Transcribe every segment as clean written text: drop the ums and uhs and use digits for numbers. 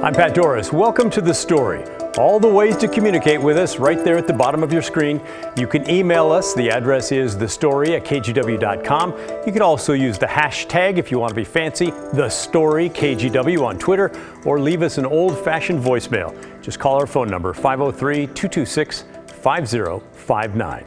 I'm Pat Doris. Welcome to The Story. All the ways to communicate with us right there at the bottom of your screen. You can email us. The address is thestory@kgw.com. You can also use the hashtag if you want to be fancy, TheStoryKGW on Twitter, or leave us an old-fashioned voicemail. Just call our phone number, 503-226-5059.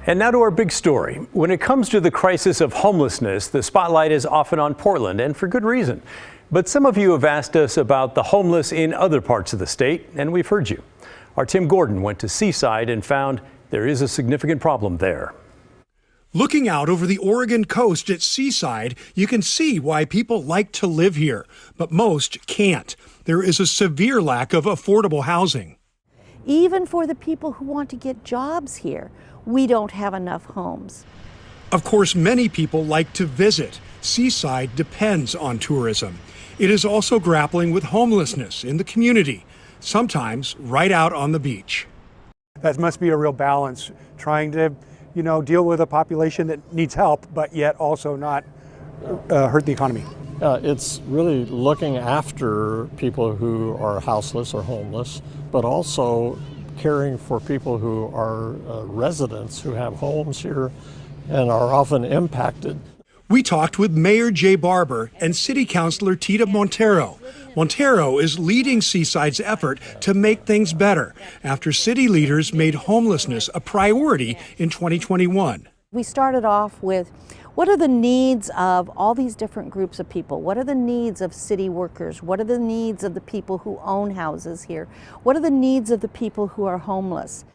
And now to our big story. When it comes to the crisis of homelessness, the spotlight is often on Portland, and for good reason. But some of you have asked us about the homeless in other parts of the state, and we've heard you. Our Tim Gordon went to Seaside and found there is a significant problem there. Looking out over the Oregon coast at Seaside, you can see why people like to live here, but most can't. There is a severe lack of affordable housing. Even for the people who want to get jobs here, we don't have enough homes. Of course, many people like to visit. Seaside depends on tourism. It is also grappling with homelessness in the community, sometimes right out on the beach. That must be a real balance, trying to, deal with a population that needs help, but yet also not hurt the economy. It's really looking after people who are houseless or homeless, but also caring for people who are residents who have homes here and are often impacted. We talked with Mayor Jay Barber and City Councilor TITA Montero. Montero is leading Seaside's effort to make things better after city leaders made homelessness a priority in 2021. We started off with what are the needs of all these different groups of people? What are the needs of city workers? What are the needs of the people who own houses here? What are the needs of the people who are homeless?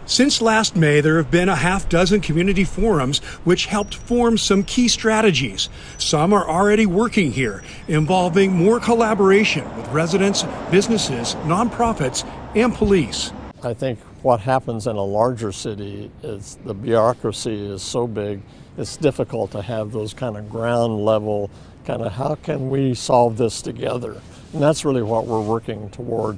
Since last May, there have been a half-dozen community forums which helped form some key strategies. Some are already working here, involving more collaboration with residents, businesses, nonprofits, and police. I think what happens in a larger city is the bureaucracy is so big, it's difficult to have those kind of ground level, how can we solve this together? And that's really what we're working toward.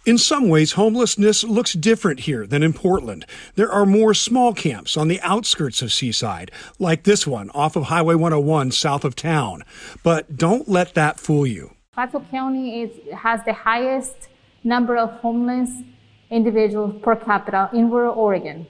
In some ways, homelessness looks different here than in Portland. There are more small camps on the outskirts of Seaside, like this one off of Highway 101 south of town. But don't let that fool you. Plateau County has the highest number of homeless individuals per capita in rural Oregon.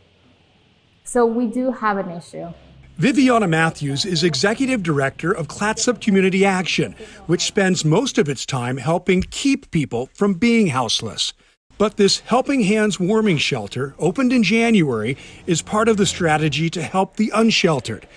So we do have an issue. Viviana Matthews is executive director of Clatsop Community Action, which spends most of its time helping keep people from being houseless. But this Helping Hands warming shelter, opened in January, is part of the strategy to help the unsheltered.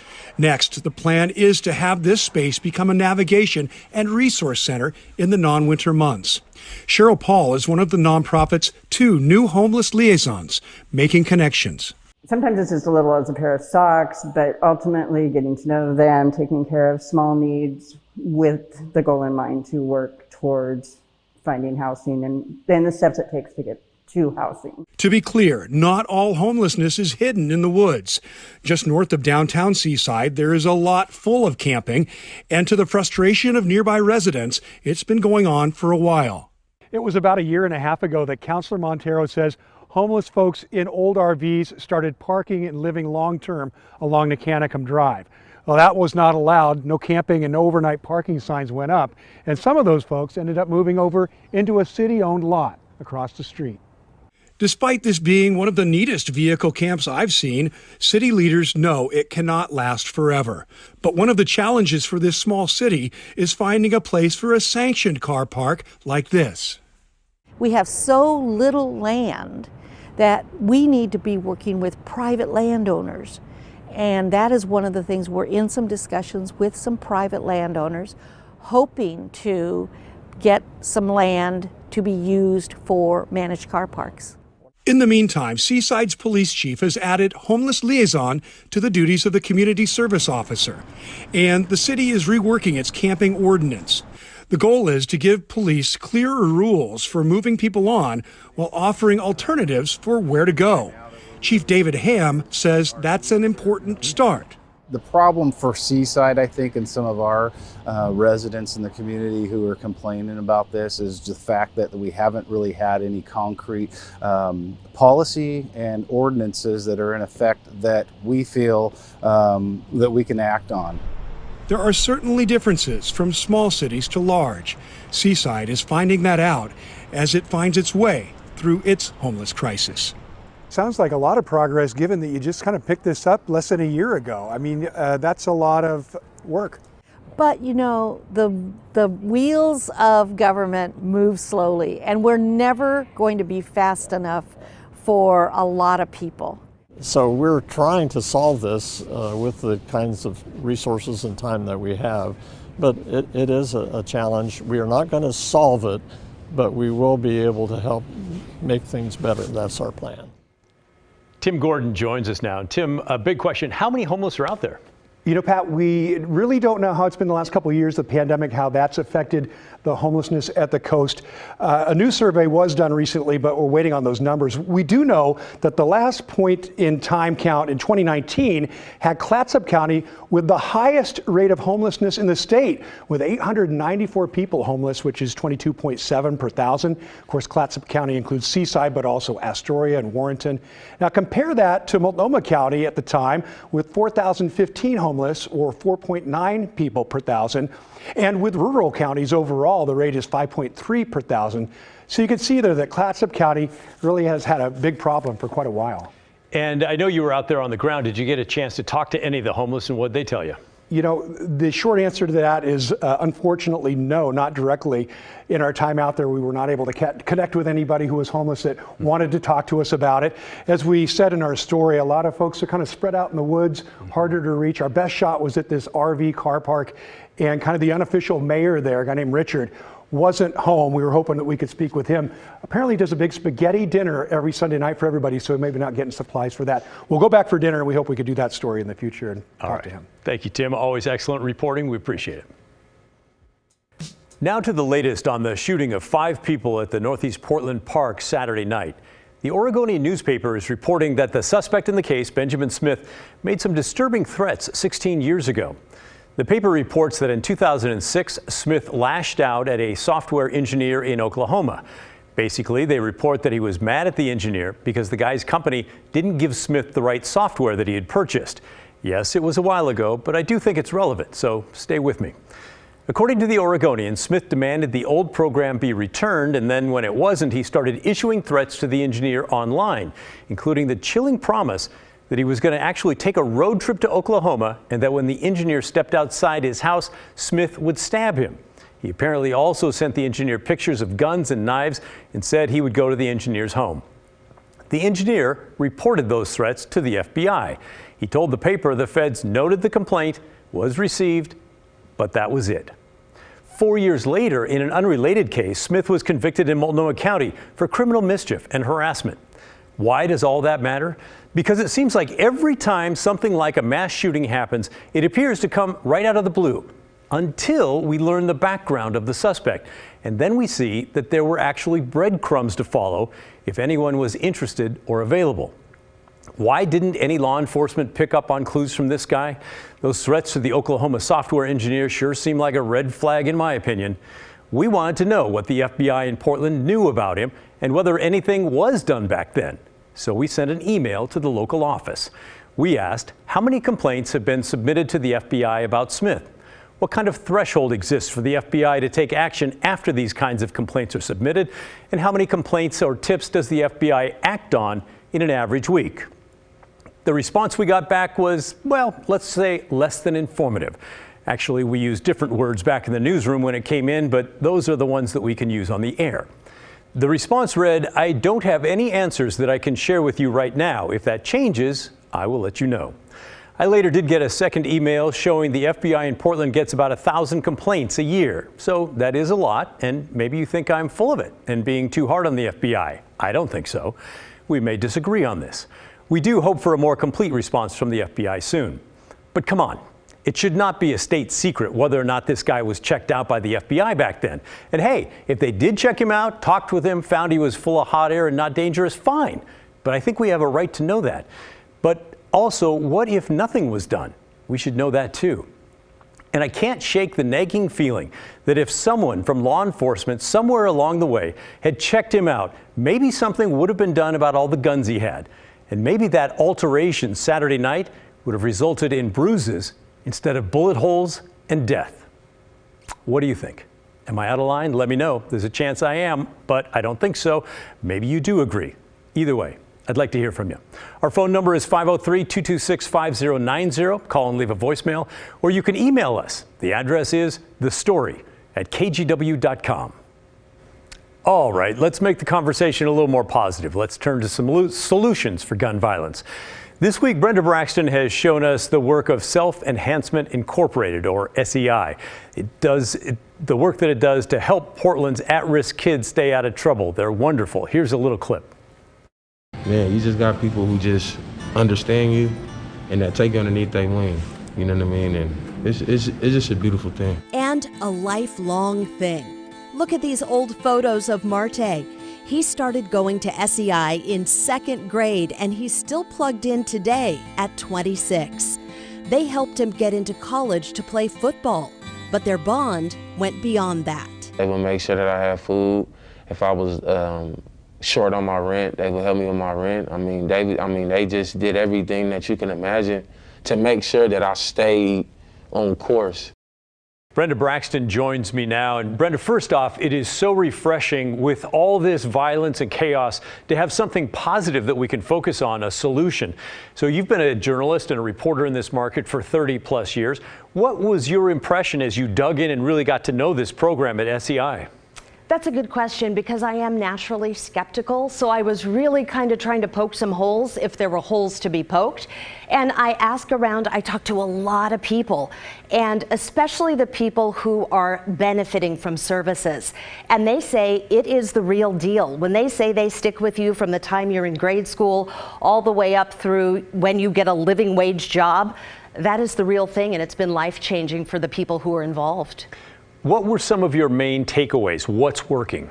Next, the plan is to have this space become a navigation and resource center in the non-winter months. Cheryl Paul is one of the nonprofit's 2 new homeless liaisons, making connections. Sometimes it's just as little as a pair of socks, but ultimately getting to know them, taking care of small needs with the goal in mind to work towards finding housing and then the steps it takes to get to housing. To be clear, not all homelessness is hidden in the woods. Just north of downtown Seaside, there is a lot full of camping, and to the frustration of nearby residents, it's been going on for a while. It was about a year and a half ago that Councilor Montero says homeless folks in old RVs started parking and living long-term along the Canicum Drive. Well, that was not allowed. No camping and no overnight parking signs went up. And some of those folks ended up moving over into a city-owned lot across the street. Despite this being one of the neatest vehicle camps I've seen, city leaders know it cannot last forever. But one of the challenges for this small city is finding a place for a sanctioned car park like this. We have so little land that we need to be working with private landowners. And that is one of the things, we're in some discussions with some private landowners, hoping to get some land to be used for managed car parks. In the meantime, Seaside's police chief has added homeless liaison to the duties of the community service officer. And the city is reworking its camping ordinance. The goal is to give police clearer rules for moving people on while offering alternatives for where to go. Chief David Ham says that's an important start. The problem for Seaside, I think, and some of our residents in the community who are complaining about this is the fact that we haven't really had any concrete policy and ordinances that are in effect that we feel that we can act on. There are certainly differences from small cities to large. Seaside is finding that out as it finds its way through its homeless crisis. Sounds like a lot of progress given that you just kind of picked this up less than a year ago. I mean, that's a lot of work. But you know, the wheels of government move slowly, and we're never going to be fast enough for a lot of people. So we're trying to solve this with the kinds of resources and time that we have, but it is a challenge. We are not going to solve it, but we will be able to help make things better. That's our plan. Tim Gordon joins us now. Tim, a big question. How many homeless are out there? You know, Pat, we really don't know how it's been the last couple of years, the pandemic, how that's affected the homelessness at the coast. A new survey was done recently, but we're waiting on those numbers. We do know that the last point in time count in 2019 had Clatsop County with the highest rate of homelessness in the state, with 894 people homeless, which is 22.7 per thousand. Of course, Clatsop County includes Seaside, but also Astoria and Warrenton. Now compare that to Multnomah County at the time with 4,015 homeless, or 4.9 people per thousand. And with rural counties overall, the rate is 5.3 per thousand. So you can see there that Clatsop County really has had a big problem for quite a while. And I know you were out there on the ground. Did you get a chance to talk to any of the homeless, and what did they tell you? You know, the short answer to that is unfortunately no, not directly. In our time out there, we were not able to connect with anybody who was homeless that wanted to talk to us about it. As we said in our story, a lot of folks are kind of spread out in the woods, harder to reach. Our best shot was at this RV car park, and kind of the unofficial mayor there, a guy named Richard, wasn't home. We were hoping that we could speak with him. Apparently he does a big spaghetti dinner every Sunday night for everybody, so maybe not getting supplies for that. We'll go back for dinner, and we hope we could do that story in the future and talk to him. Thank you, Tim. Always excellent reporting. We appreciate it. Now to the latest on the shooting of 5 people at the Northeast Portland Park Saturday night. The Oregonian newspaper is reporting that the suspect in the case, Benjamin Smith, made some disturbing threats 16 years ago. The paper reports that in 2006, Smith lashed out at a software engineer in Oklahoma. Basically, they report that he was mad at the engineer because the guy's company didn't give Smith the right software that he had purchased. Yes, it was a while ago, but I do think it's relevant, so stay with me. According to the Oregonian, Smith demanded the old program be returned, and then when it wasn't, he started issuing threats to the engineer online, including the chilling promise that he was going to actually take a road trip to Oklahoma, and that when the engineer stepped outside his house, Smith would stab him. He apparently also sent the engineer pictures of guns and knives and said he would go to the engineer's home. The engineer reported those threats to the FBI. He told the paper the feds noted the complaint was received, but that was it. 4 years later, in an unrelated case, Smith was convicted in Multnomah County for criminal mischief and harassment. Why does all that matter? Because it seems like every time something like a mass shooting happens, it appears to come right out of the blue, until we learn the background of the suspect. And then we see that there were actually breadcrumbs to follow if anyone was interested or available. Why didn't any law enforcement pick up on clues from this guy? Those threats to the Oklahoma software engineer sure seem like a red flag in my opinion. We wanted to know what the FBI in Portland knew about him and whether anything was done back then. So we sent an email to the local office. We asked, how many complaints have been submitted to the FBI about Smith? What kind of threshold exists for the FBI to take action after these kinds of complaints are submitted? And how many complaints or tips does the FBI act on in an average week? The response we got back was, well, let's say less than informative. Actually, we used different words back in the newsroom when it came in, but those are the ones that we can use on the air. The response read, I don't have any answers that I can share with you right now. If that changes, I will let you know. I later did get a second email showing the FBI in Portland gets about 1,000 complaints a year. So that is a lot, and maybe you think I'm full of it and being too hard on the FBI. I don't think so. We may disagree on this. We do hope for a more complete response from the FBI soon. But come on. It should not be a state secret whether or not this guy was checked out by the FBI back then. And hey, if they did check him out, talked with him, found he was full of hot air and not dangerous, fine. But I think we have a right to know that. But also, what if nothing was done? We should know that too. And I can't shake the nagging feeling that if someone from law enforcement somewhere along the way had checked him out, maybe something would have been done about all the guns he had. And maybe that alteration Saturday night would have resulted in bruises instead of bullet holes and death. What do you think? Am I out of line? Let me know. There's a chance I am, but I don't think so. Maybe you do agree. Either way, I'd like to hear from you. Our phone number is 503-226-5090. Call and leave a voicemail, or you can email us. The address is thestory@kgw.com. All right, let's make the conversation a little more positive. Let's turn to some solutions for gun violence. This week, Brenda Braxton has shown us the work of Self-Enhancement Incorporated, or SEI. It does the work that it does to help Portland's at-risk kids stay out of trouble. They're wonderful. Here's a little clip. Man, you just got people who just understand you and that take you underneath their wing. You know what I mean? And it's just a beautiful thing. And a lifelong thing. Look at these old photos of Marte. He started going to SEI in 2nd grade, and he's still plugged in today at 26. They helped him get into college to play football, but their bond went beyond that. They would make sure that I had food. If I was short on my rent, they would help me with my rent. They just did everything that you can imagine to make sure that I stayed on course. Brenda Braxton joins me now. And Brenda, first off, it is so refreshing with all this violence and chaos to have something positive that we can focus on, a solution. So you've been a journalist and a reporter in this market for 30 plus years. What was your impression as you dug in and really got to know this program at SEI? That's a good question, because I am naturally skeptical, so I was really kind of trying to poke some holes if there were holes to be poked. And I asked around, I talked to a lot of people, and especially the people who are benefiting from services. And they say it is the real deal. When they say they stick with you from the time you're in grade school all the way up through when you get a living wage job, that is the real thing, and it's been life-changing for the people who are involved. What were some of your main takeaways? What's working?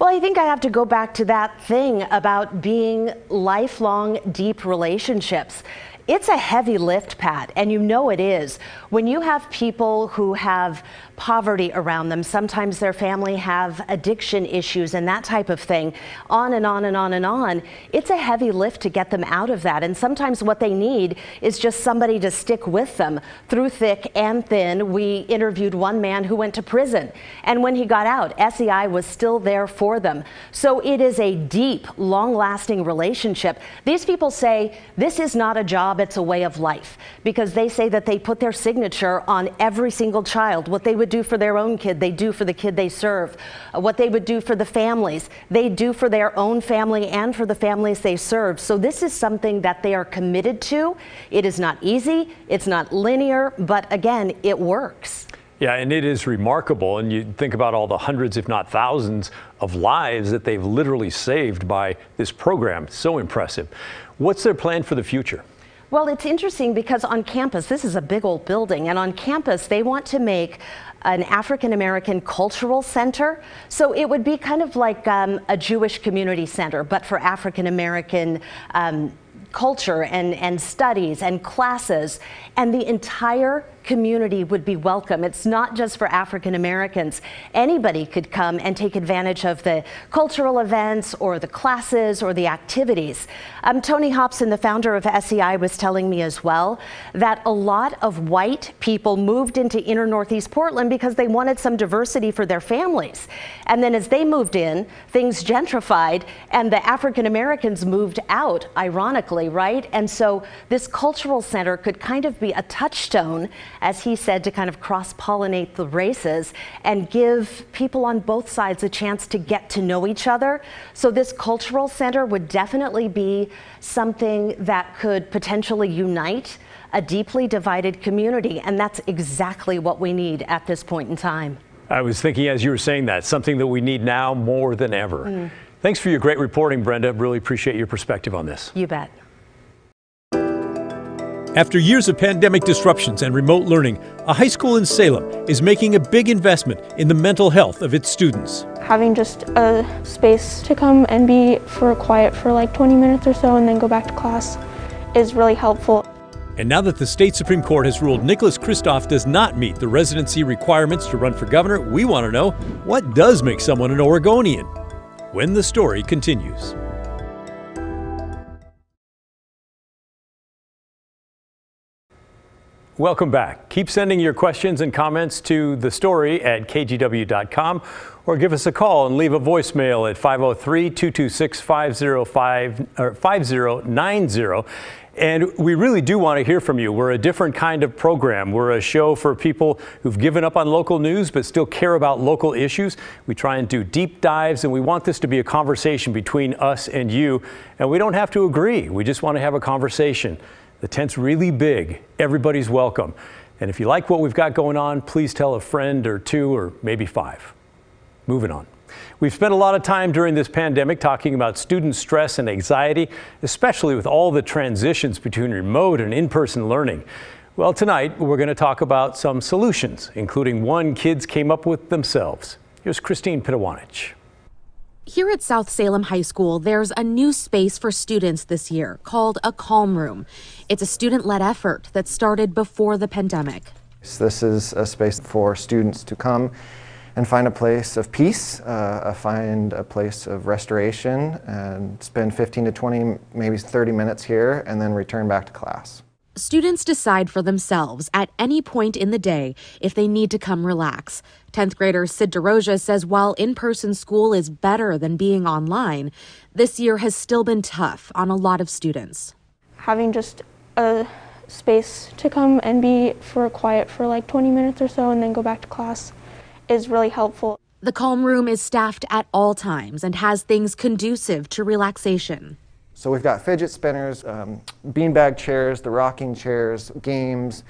Well, I think I have to go back to that thing about being lifelong, deep relationships. It's a heavy lift, Pat, and you know it is. When you have people who have poverty around them, sometimes their family have addiction issues and that type of thing, on and on and on and on, it's a heavy lift to get them out of that. And sometimes what they need is just somebody to stick with them through thick and thin. We interviewed one man who went to prison, and when he got out, SEI was still there for them. So it is a deep, long-lasting relationship. These people say this is not a job, it's a way of life, because they say that they put their signature on every single child. What they would do for their own kid, they do for the kid they serve. What they would do for the families, they do for their own family and for the families they serve. So this is something that they are committed to. It is not easy, it's not linear, but again, it works. Yeah, and it is remarkable. And you think about all the hundreds, if not thousands, of lives that they've literally saved by this program. So impressive. What's their plan for the future? Well, it's interesting because on campus, this is a big old building, and on campus they want to make an African-American cultural center. So it would be kind of like a Jewish community center, but for African-American culture and studies and classes, and the entire community would be welcome. It's not just for African Americans. Anybody could come and take advantage of the cultural events or the classes or the activities. Tony Hobson, the founder of SEI, was telling me as well that a lot of white people moved into inner Northeast Portland because they wanted some diversity for their families. And then as they moved in, things gentrified and the African Americans moved out, ironically, right? And so this cultural center could kind of be a touchstone, as he said, to kind of cross-pollinate the races and give people on both sides a chance to get to know each other. So this cultural center would definitely be something that could potentially unite a deeply divided community, and that's exactly what we need at this point in time. I was thinking as you were saying that, something that we need now more than ever. Thanks for your great reporting, Brenda. Really appreciate your perspective on this. You bet. After years of pandemic disruptions and remote learning, a high school in Salem is making a big investment in the mental health of its students. Having just a space to come and be quiet for like 20 minutes or so and then go back to class is really helpful. And now that the state Supreme Court has ruled Nicholas Kristof does not meet the residency requirements to run for governor, we want to know, what does make someone an Oregonian? When the story continues. Welcome back. Keep sending your questions and comments to thestory@kgw.com or give us a call and leave a voicemail at 503-226-5090. And we really do want to hear from you. We're a different kind of program. We're a show for people who've given up on local news but still care about local issues. We try and do deep dives, and we want this to be a conversation between us and you. And we don't have to agree. We just want to have a conversation. The tent's really big. Everybody's welcome. And if you like what we've got going on, please tell a friend or two or maybe five. Moving on. We've spent a lot of time during this pandemic talking about student stress and anxiety, especially with all the transitions between remote and in-person learning. Well, tonight we're going to talk about some solutions, including one kids came up with themselves. Here's Christine Pitawanich. Here at South Salem High School, there's a new space for students this year called a Calm Room. It's a student-led effort that started before the pandemic. This is a space for students to come and find a place of peace, find a place of restoration, and spend 15 to 20, maybe 30 minutes here, and then return back to class. Students decide for themselves at any point in the day if they need to come relax. 10th grader Sid DeRoja says while in-person school is better than being online, this year has still been tough on a lot of students. Having just a space to come and be for quiet for like 20 minutes or so and then go back to class is really helpful. The Calm Room is staffed at all times and has things conducive to relaxation. So we've got fidget spinners, beanbag chairs, the rocking chairs, games,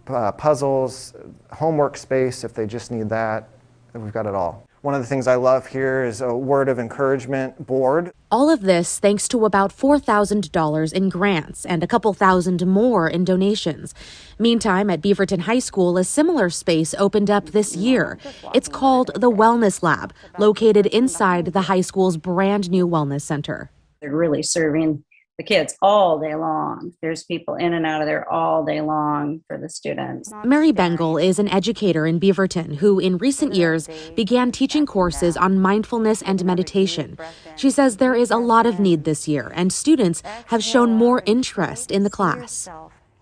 puzzles, homework space if they just need that. We've got it all. One of the things I love here is a word of encouragement board. All of this thanks to about $4,000 in grants and a couple thousand more in donations. Meantime, at Beaverton High School, a similar space opened up this year. It's called the Wellness Lab, located inside the high school's brand new wellness center. They're really serving the kids all day long. There's people in and out of there all day long for the students. Mary Bengal is an educator in Beaverton who in recent years began teaching courses on mindfulness and meditation. She says there is a lot of need this year and students have shown more interest in the class.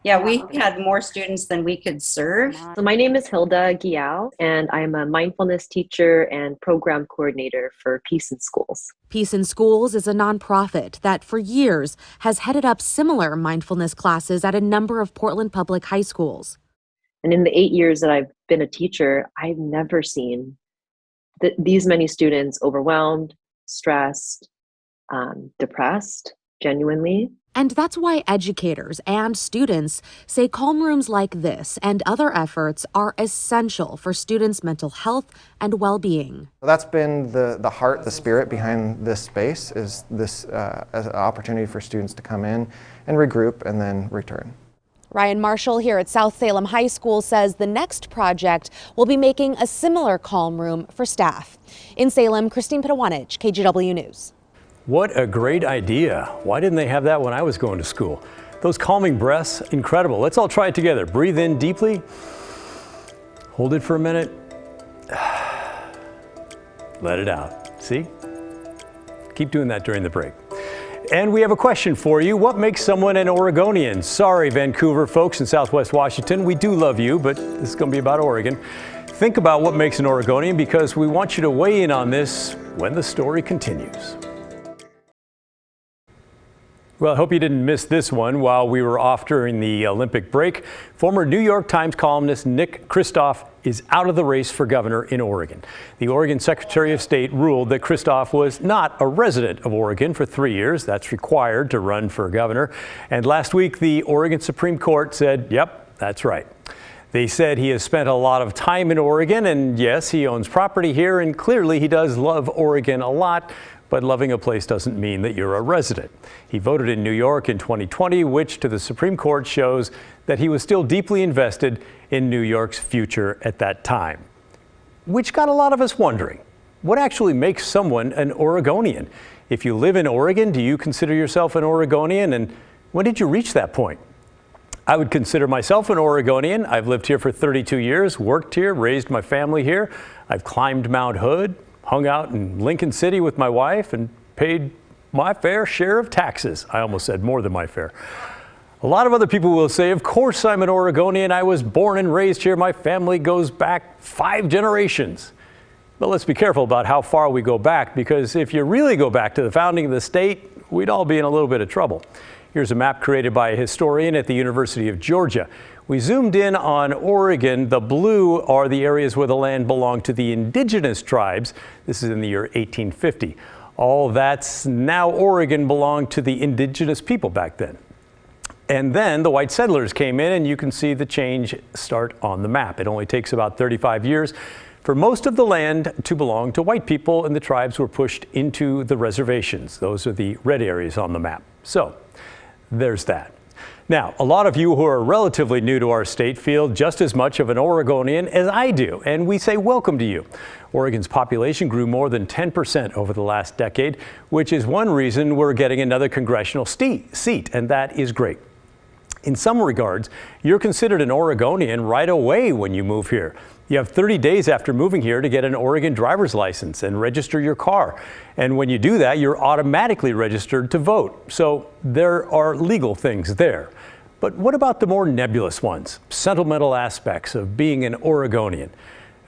Yeah, we had more students than we could serve. So my name is Hilda Giao, and I'm a mindfulness teacher and program coordinator for Peace in Schools. Peace in Schools is a nonprofit that for years has headed up similar mindfulness classes at a number of Portland public high schools. And in the 8 years that I've been a teacher, I've never seen these many students overwhelmed, stressed, depressed, genuinely. And that's why educators and students say calm rooms like this and other efforts are essential for students' mental health and well-being. That's been the heart, the spirit behind this space, is this as an opportunity for students to come in and regroup and then return. Ryan Marshall here at South Salem High School says the next project will be making a similar calm room for staff. In Salem, Christine Pitawanich, KGW News. What a great idea. Why didn't they have that when I was going to school? Those calming breaths, incredible. Let's all try it together. Breathe in deeply. Hold it for a minute. Let it out. See? Keep doing that during the break. And we have a question for you. What makes someone an Oregonian? Sorry, Vancouver folks in Southwest Washington. We do love you, but this is going to be about Oregon. Think about what makes an Oregonian because we want you to weigh in on this when the story continues. Well, I hope you didn't miss this one while we were off during the Olympic break. Former New York Times columnist Nick Kristof is out of the race for governor in Oregon. The Oregon Secretary of State ruled that Kristof was not a resident of Oregon for 3 years. That's required to run for governor. And last week, the Oregon Supreme Court said, yep, that's right. They said he has spent a lot of time in Oregon, and yes, he owns property here, and clearly he does love Oregon a lot. But loving a place doesn't mean that you're a resident. He voted in New York in 2020, which to the Supreme Court shows that he was still deeply invested in New York's future at that time. Which got a lot of us wondering, what actually makes someone an Oregonian? If you live in Oregon, do you consider yourself an Oregonian? And when did you reach that point? I would consider myself an Oregonian. I've lived here for 32 years, worked here, raised my family here. I've climbed Mount Hood, hung out in Lincoln City with my wife and paid my fair share of taxes. I almost said more than my fair. A lot of other people will say, of course I'm an Oregonian. I was born and raised here. My family goes back 5 generations. But let's be careful about how far we go back, because if you really go back to the founding of the state, we'd all be in a little bit of trouble. Here's a map created by a historian at the University of Georgia. We zoomed in on Oregon. The blue are the areas where the land belonged to the indigenous tribes. This is in the year 1850. All that's now Oregon belonged to the indigenous people back then. And then the white settlers came in, and you can see the change start on the map. It only takes about 35 years for most of the land to belong to white people, and the tribes were pushed into the reservations. Those are the red areas on the map. So there's that. Now, a lot of you who are relatively new to our state feel just as much of an Oregonian as I do, and we say welcome to you. Oregon's population grew more than 10% over the last decade, which is one reason we're getting another congressional seat, and that is great. In some regards, you're considered an Oregonian right away when you move here. You have 30 days after moving here to get an Oregon driver's license and register your car. And when you do that, you're automatically registered to vote. So there are legal things there. But what about the more nebulous ones, sentimental aspects of being an Oregonian?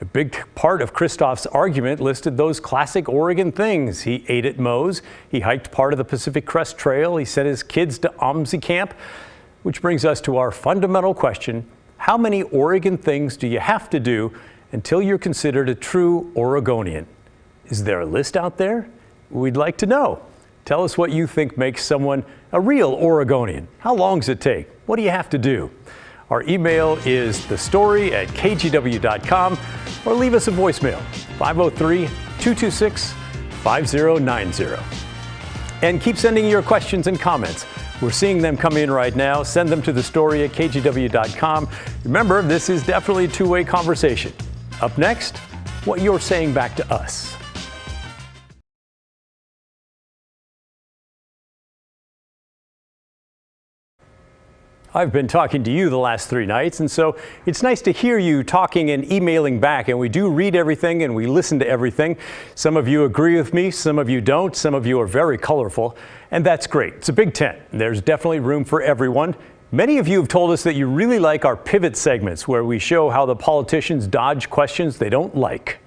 A big part of Christoph's argument listed those classic Oregon things. He ate at Moe's, he hiked part of the Pacific Crest Trail, he sent his kids to OMSI camp. Which brings us to our fundamental question: how many Oregon things do you have to do until you're considered a true Oregonian? Is there a list out there? We'd like to know. Tell us what you think makes someone a real Oregonian. How long does it take? What do you have to do? Our email is thestory@kgw.com, or leave us a voicemail, 503-226-5090. And keep sending your questions and comments. We're seeing them come in right now. Send them to thestory@kgw.com. Remember, this is definitely a two-way conversation. Up next, what you're saying back to us. I've been talking to you the last 3 nights, and so it's nice to hear you talking and emailing back, and we do read everything and we listen to everything. Some of you agree with me, some of you don't, some of you are very colorful, and that's great. It's a big tent. There's definitely room for everyone. Many of you have told us that you really like our pivot segments, where we show how the politicians dodge questions they don't like.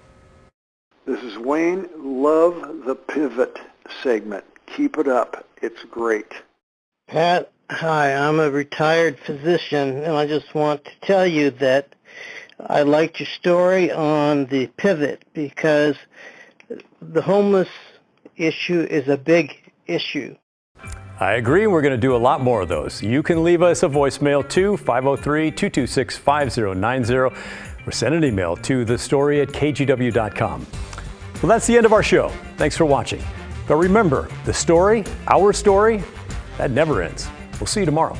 This is Wayne. Love the pivot segment. Keep it up. It's great. Pat, hi. I'm a retired physician, and I just want to tell you that I liked your story on the pivot, because the homeless issue is a big issue. I agree. We're going to do a lot more of those. You can leave us a voicemail too, 503-226-5090, or send an email to thestory@kgw.com. Well, that's the end of our show. Thanks for watching. But remember, the story, our story, that never ends. We'll see you tomorrow.